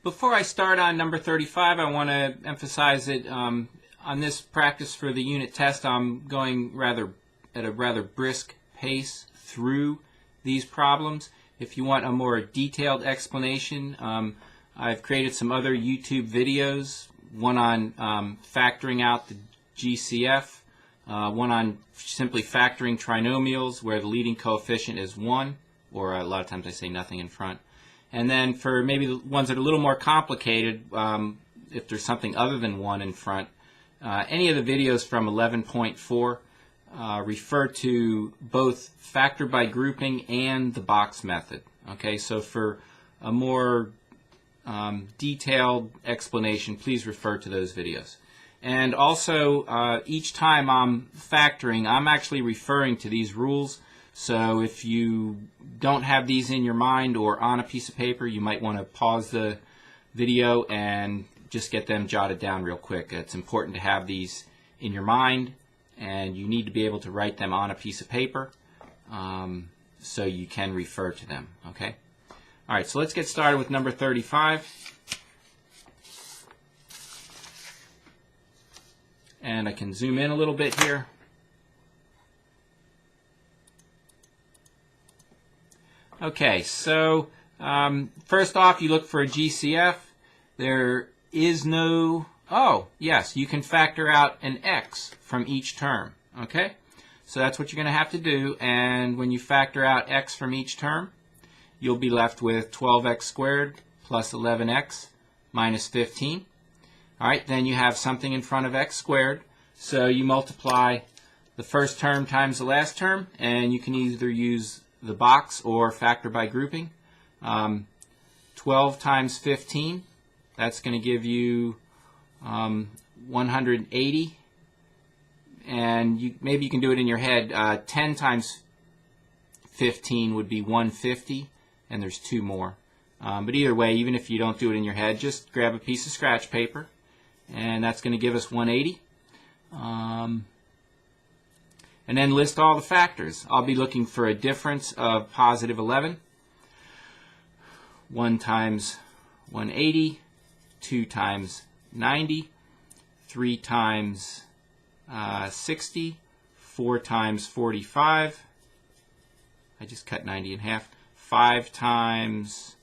Before I start on number 35, I want to emphasize that on this practice for the unit test, I'm going at a rather brisk pace through these problems. If you want a more detailed explanation, I've created some other YouTube videos, one on factoring out the GCF, one on simply factoring trinomials where the leading coefficient is 1, or a lot of times I say nothing in front. And then for maybe the ones that are a little more complicated, if there's something other than 1 in front, any of the videos from 11.4 refer to both factor by grouping and the box method. Okay, so for a more detailed explanation, please refer to those videos. And also, each time I'm factoring, I'm actually referring to these rules. So if you don't have these in your mind or on a piece of paper, you might want to pause the video and just get them jotted down real quick. It's important to have these in your mind, and you need to be able to write them on a piece of paper so you can refer to them. Okay? All right, so let's get started with number 35. And I can zoom in a little bit here. Okay, so first off, you look for a GCF. There is no, oh, yes, you can factor out an x from each term. Okay, so that's what you're going to have to do. And when you factor out x from each term, you'll be left with 12x squared plus 11x minus 15. All right, then you have something in front of x squared, so you multiply the first term times the last term, and you can either use the box or factor by grouping. 12 times 15, that's going to give you 180, and maybe you can do it in your head. 10 times 15 would be 150, and there's 2 more. But either way, even if you don't do it in your head, just grab a piece of scratch paper, and that's going to give us 180. And then list all the factors. I'll be looking for a difference of positive 11. 1 times 180, 2 times 90, 3 times 60, 4 times 45. I just cut 90 in half. 5 times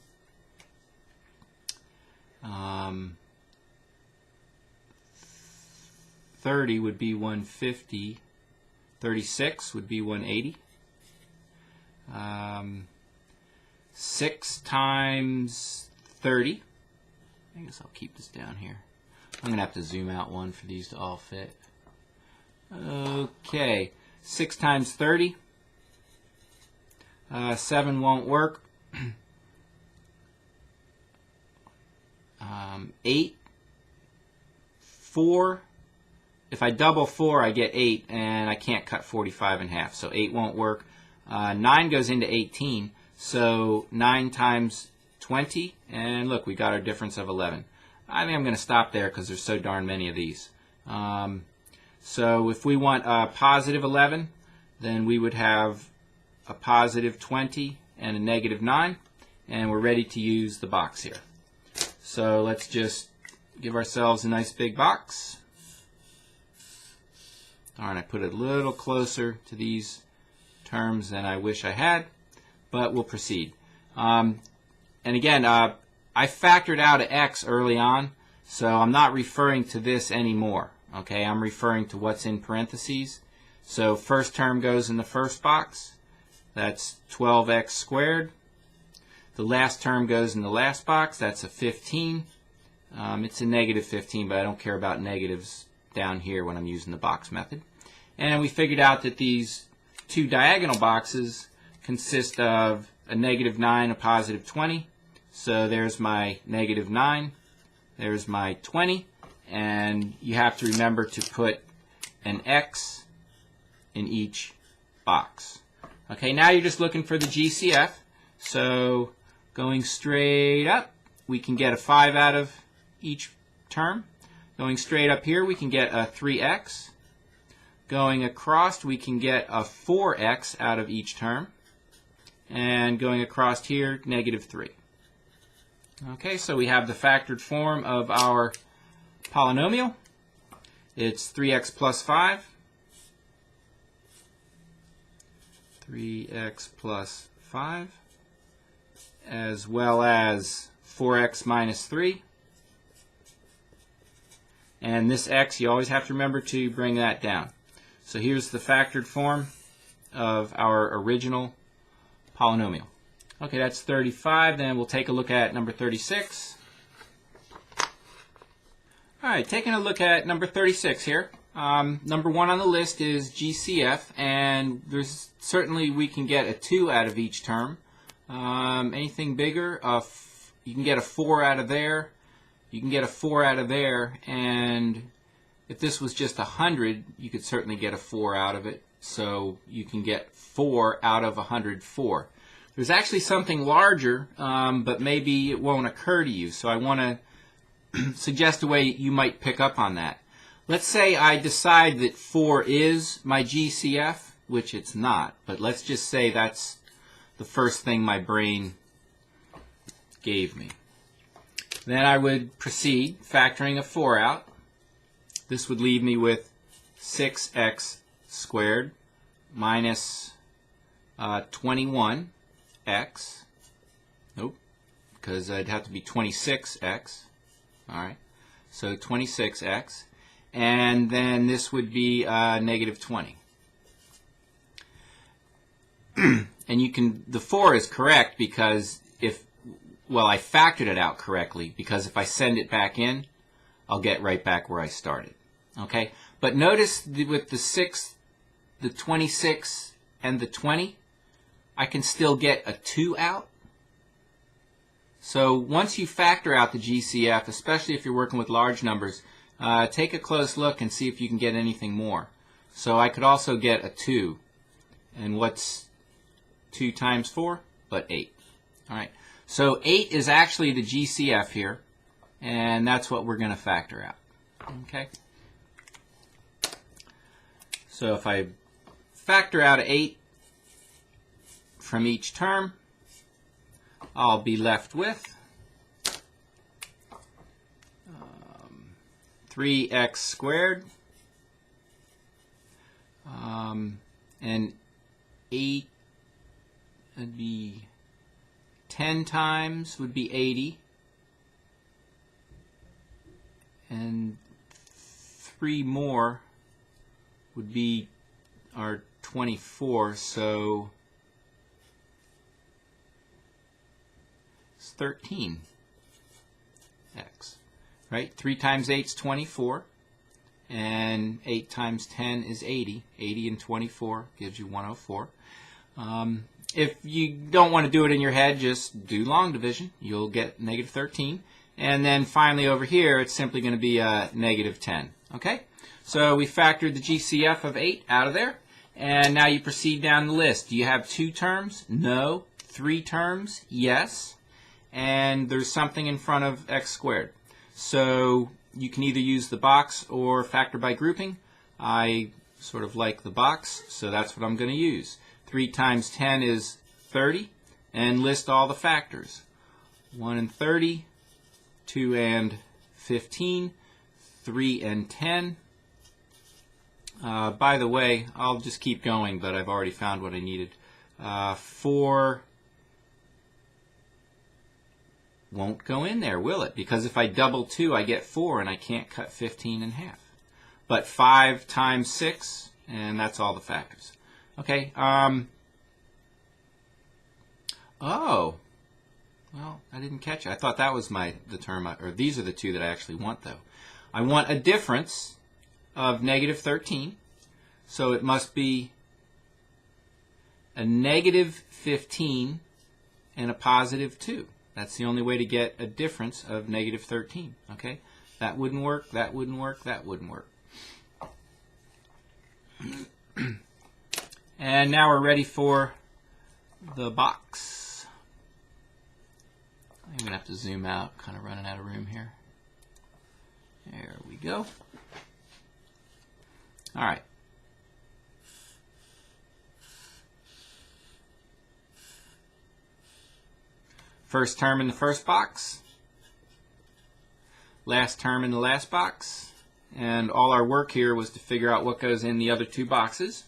30 would be 150. 36 would be 180. 6 times 30. I guess I'll keep this down here. I'm going to have to zoom out one for these to all fit. Okay, 6 times 30. 7 won't work. 8. 4. If I double 4, I get 8, and I can't cut 45 in half, so 8 won't work. 9 goes into 18, so 9 times 20, and look, we got our difference of 11. I think I'm going to stop there because there's so darn many of these. So if we want a positive 11, then we would have a positive 20 and a negative 9, and we're ready to use the box here. So let's just give ourselves a nice big box. Darn, I put it a little closer to these terms than I wish I had, but we'll proceed. And again, I factored out an x early on, so I'm not referring to this anymore. Okay, I'm referring to what's in parentheses. So first term goes in the first box. That's 12x squared. The last term goes in the last box. That's a 15. It's a negative 15, but I don't care about negatives down here when I'm using the box method. And we figured out that these two diagonal boxes consist of a negative 9, a positive 20. So there's my negative 9, there's my 20, and you have to remember to put an x in each box. Okay, now you're just looking for the GCF. So going straight up, we can get a 5 out of each term. Going straight up here, we can get a 3x. Going across, we can get a 4x out of each term. And going across here, negative 3. Okay, so we have the factored form of our polynomial. It's 3x plus 5. 3x plus 5, as well as 4x minus 3. And this x, you always have to remember to bring that down. So here's the factored form of our original polynomial. Okay, that's 35. Then we'll take a look at number 36. All right, taking a look at number 36 here. Number 1 on the list is GCF, and there's certainly we can get a 2 out of each term. Anything bigger, you can get a 4 out of there. You can get a 4 out of there, and if this was just 100, you could certainly get a 4 out of it. So you can get 4 out of 104. There's actually something larger, but maybe it won't occur to you. So I want to suggest a way you might pick up on that. Let's say I decide that 4 is my GCF, which it's not, but let's just say that's the first thing my brain gave me. Then I would proceed factoring a 4 out. This would leave me with 6x squared minus 21x. Nope, because it'd have to be 26x. All right, so 26x. And then this would be negative 20. And you can, the 4 is correct because well, I factored it out correctly, because if I send it back in, I'll get right back where I started. Okay, but notice with the 6, the 26, and the 20, I can still get a 2 out. So once you factor out the GCF, especially if you're working with large numbers, take a close look and see if you can get anything more. So I could also get a 2. And what's 2 times 4? But 8. All right. So 8 is actually the GCF here, and that's what we're going to factor out. Okay. So if I factor out 8 from each term, I'll be left with 3x squared, and 8 would be 10 times would be 80, and 3 more would be our 24, so it's 13x, right? 3 times 8 is 24, and 8 times 10 is 80. 80 and 24 gives you 104. If you don't want to do it in your head, just do long division. You'll get negative 13. And then finally over here, it's simply going to be negative 10. Okay? So we factored the GCF of 8 out of there. And now you proceed down the list. Do you have 2 terms? No. 3 terms? Yes. And there's something in front of x squared. So you can either use the box or factor by grouping. I sort of like the box, so that's what I'm going to use. 3 times 10 is 30, and list all the factors. 1 and 30, 2 and 15, 3 and 10. By the way, I'll just keep going, but I've already found what I needed. 4 won't go in there, will it? Because if I double 2, I get 4, and I can't cut 15 in half. But 5 times 6, and that's all the factors. Okay. Oh, well, I didn't catch it. I thought that was the term, or these are the 2 that I actually want, though. I want a difference of negative 13, so it must be a negative 15 and a positive 2. That's the only way to get a difference of negative 13. Okay, that wouldn't work. That wouldn't work. That wouldn't work. And now we're ready for the box. I'm going to have to zoom out, kind of running out of room here. There we go. All right. First term in the first box, last term in the last box. And all our work here was to figure out what goes in the other two boxes.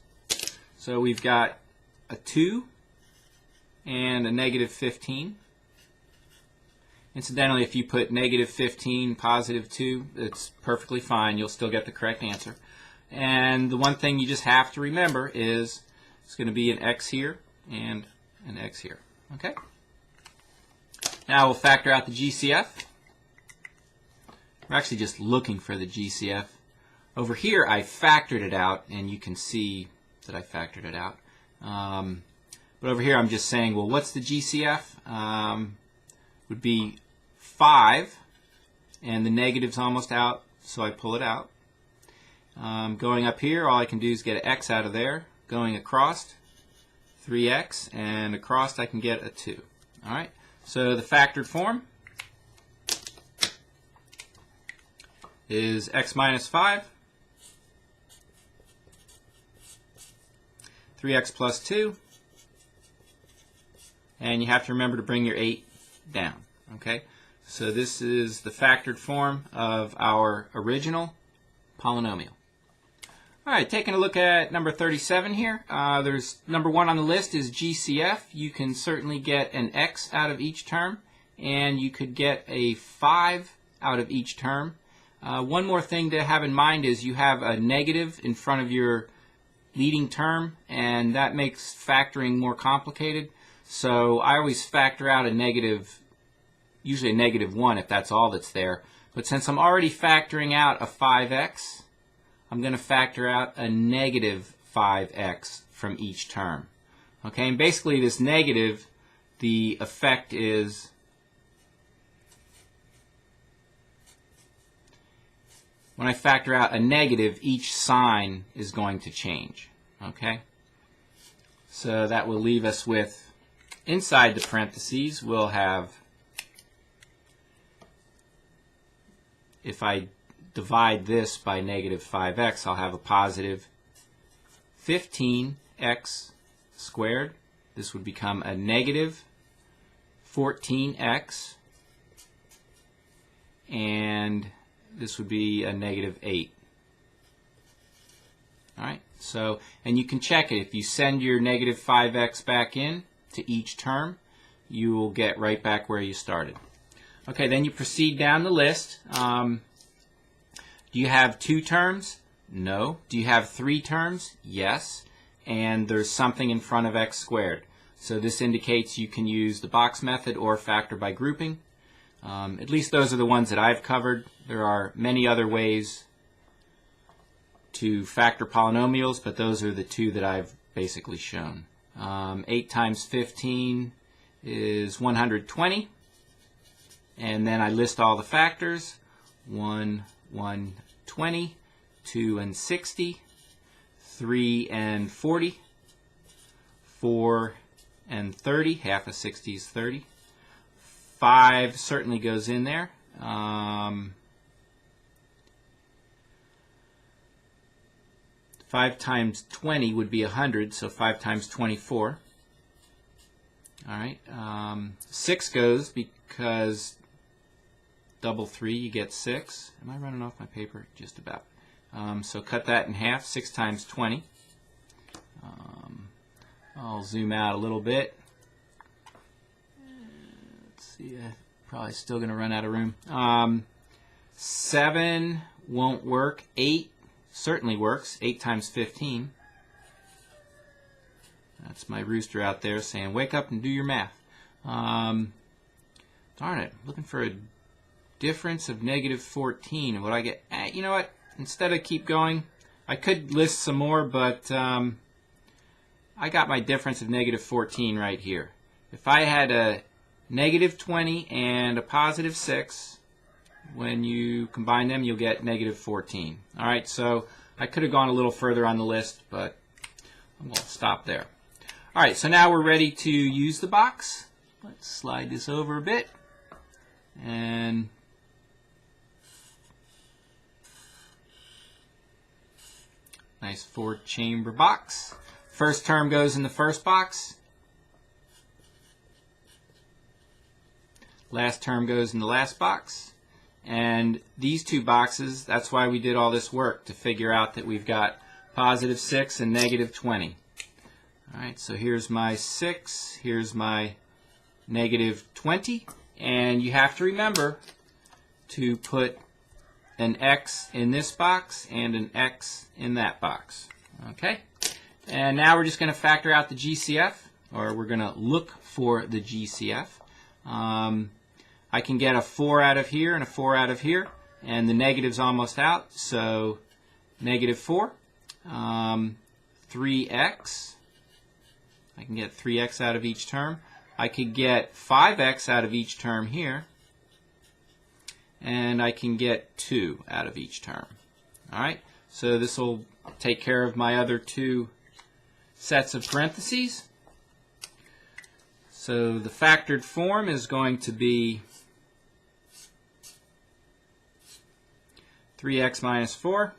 So we've got a 2 and a negative 15. Incidentally, if you put negative 15, positive 2, it's perfectly fine. You'll still get the correct answer. And the one thing you just have to remember is it's going to be an x here and an x here. Okay? Now we'll factor out the GCF. We're actually just looking for the GCF. Over here I factored it out, and you can see that I factored it out. But over here I'm just saying, well, what's the GCF? Would be 5, and the negative's almost out, so I pull it out. Going up here, all I can do is get an x out of there. Going across, 3x, and across I can get a 2. Alright, so the factored form is x minus 5, 3x plus 2, and you have to remember to bring your 8 down. Okay, so this is the factored form of our original polynomial. Alright, taking a look at number 37 here. There's number 1 on the list is GCF. You can certainly get an x out of each term, and you could get a 5 out of each term. One more thing to have in mind is you have a negative in front of your leading term, and that makes factoring more complicated. So I always factor out a negative, usually a negative 1 if that's all that's there. But since I'm already factoring out a 5x, I'm going to factor out a negative 5x from each term. Okay, and basically this negative, the effect is when I factor out a negative, each sign is going to change. Okay, so that will leave us with, inside the parentheses, we'll have, if I divide this by negative 5x, I'll have a positive 15x squared. This would become a negative 14x, and this would be a negative 8. Alright, so, and you can check it. If you send your negative 5x back in to each term, you will get right back where you started. Okay, then you proceed down the list. Do you have 2 terms? No. Do you have 3 terms? Yes. And there's something in front of x squared. So this indicates you can use the box method or factor by grouping. At least those are the ones that I've covered. There are many other ways to factor polynomials, but those are the 2 that I've basically shown. 8 times 15 is 120. And then I list all the factors. 1, 20, 2 and 60, 3 and 40, 4 and 30, half of 60 is 30, 5 certainly goes in there, 5 times 20 would be 100, so 5 times 24. Alright, 6 goes because double 3, you get 6. Am I running off my paper? Just about. So cut that in half, 6 times 20. I'll zoom out a little bit. Let's see, I'm probably still going to run out of room. 7 won't work. 8 certainly works. 8 times 15. That's my rooster out there saying, wake up and do your math. Darn it, looking for a difference of negative 14. And what I get, you know what, instead of keep going, I could list some more, but I got my difference of negative 14 right here. If I had a negative 20 and a positive 6, when you combine them, you'll get negative 14. Alright, so I could have gone a little further on the list, but I'm going to stop there. Alright, so now we're ready to use the box. Let's slide this over a bit. And nice 4-chamber box. First term goes in the first box. Last term goes in the last box. And these two boxes, that's why we did all this work, to figure out that we've got positive 6 and negative 20. All right, so here's my 6, here's my negative 20, and you have to remember to put an X in this box and an X in that box. Okay, and now we're just going to factor out the GCF, or we're going to look for the GCF. I can get a 4 out of here and a 4 out of here, and the negative's almost out, so negative 4. 3x. I can get 3x out of each term. I could get 5x out of each term here, and I can get 2 out of each term. All right, so this will take care of my other two sets of parentheses. So the factored form is going to be 3x minus 4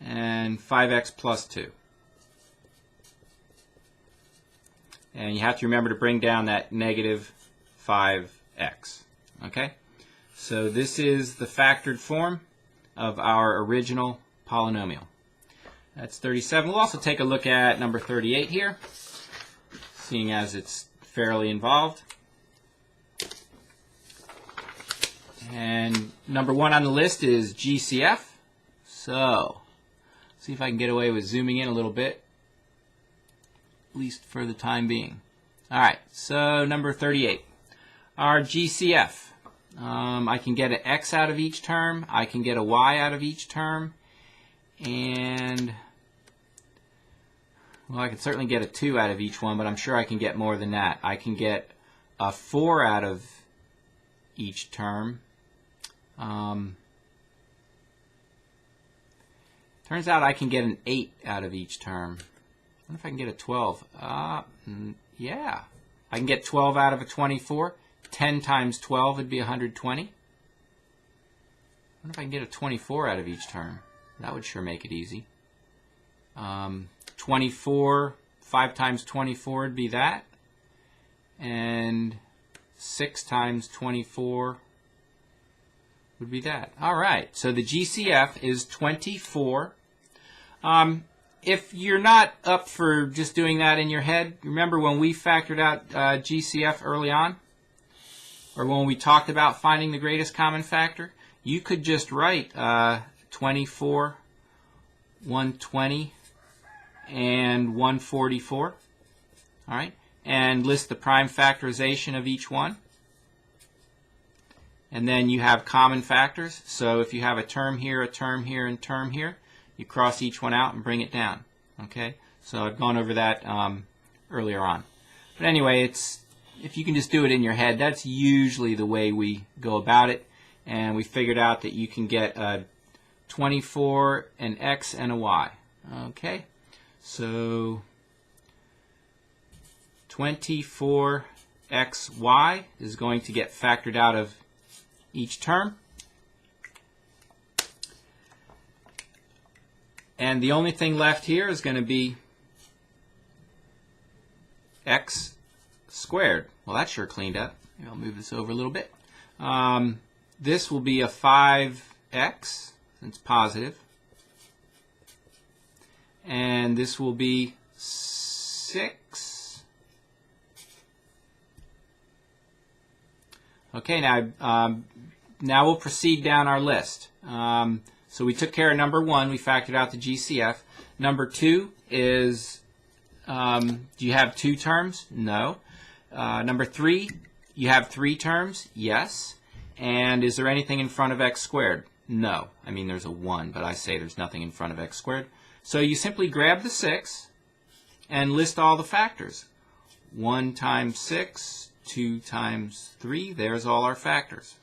and 5x plus 2. And you have to remember to bring down that negative 5x. Okay? So this is the factored form of our original polynomial. That's 37. We'll also take a look at number 38 here, seeing as it's fairly involved. And number 1 on the list is GCF. So, see if I can get away with zooming in a little bit, at least for the time being. Alright, so number 38. Our GCF. I can get an X out of each term, I can get a Y out of each term, and, well, I can certainly get a 2 out of each one, but I'm sure I can get more than that. I can get a 4 out of each term. Turns out I can get an 8 out of each term. I wonder if I can get a 12. Yeah. I can get 12 out of a 24. 10 times 12 would be 120. I wonder if I can get a 24 out of each term. That would sure make it easy. 24, 5 times 24 would be that. And 6 times 24 would be that. All right, so the GCF is 24. If you're not up for just doing that in your head, remember when we factored out GCF early on, or when we talked about finding the greatest common factor, you could just write 24, 120, and 144, all right, and list the prime factorization of each one. And then you have common factors. So if you have a term here, and a term here, you cross each one out and bring it down. Okay? So I've gone over that earlier on. But anyway, if you can just do it in your head, that's usually the way we go about it. And we figured out that you can get a 24, an X, and a Y. Okay? So 24xy is going to get factored out of each term. And the only thing left here is going to be x squared. Well, that's sure cleaned up. Maybe I'll move this over a little bit. This will be a 5x, since positive. And this will be 6. Okay, now we'll proceed down our list. So we took care of number 1. We factored out the GCF. Number 2 is, do you have 2 terms? No. Number 3, you have 3 terms? Yes. And is there anything in front of x squared? No. I mean, there's a 1, but I say there's nothing in front of x squared. So you simply grab the 6 and list all the factors. 1 times 6, 2 times 3, there's all our factors.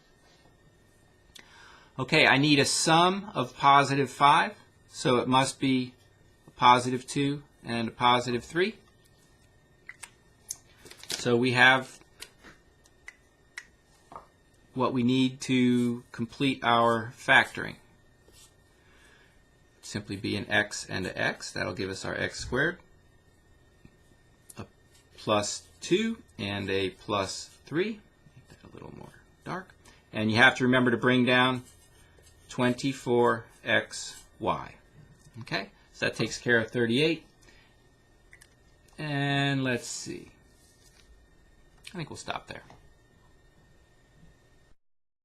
Okay, I need a sum of positive 5, so it must be a positive 2 and a positive 3. So we have what we need to complete our factoring. Simply be an x and an x. That'll give us our x squared. A plus 2 and a plus 3. Make that a a little more dark. And you have to remember to bring down 24xy. Okay, so that takes care of 38. And let's see. I think we'll stop there.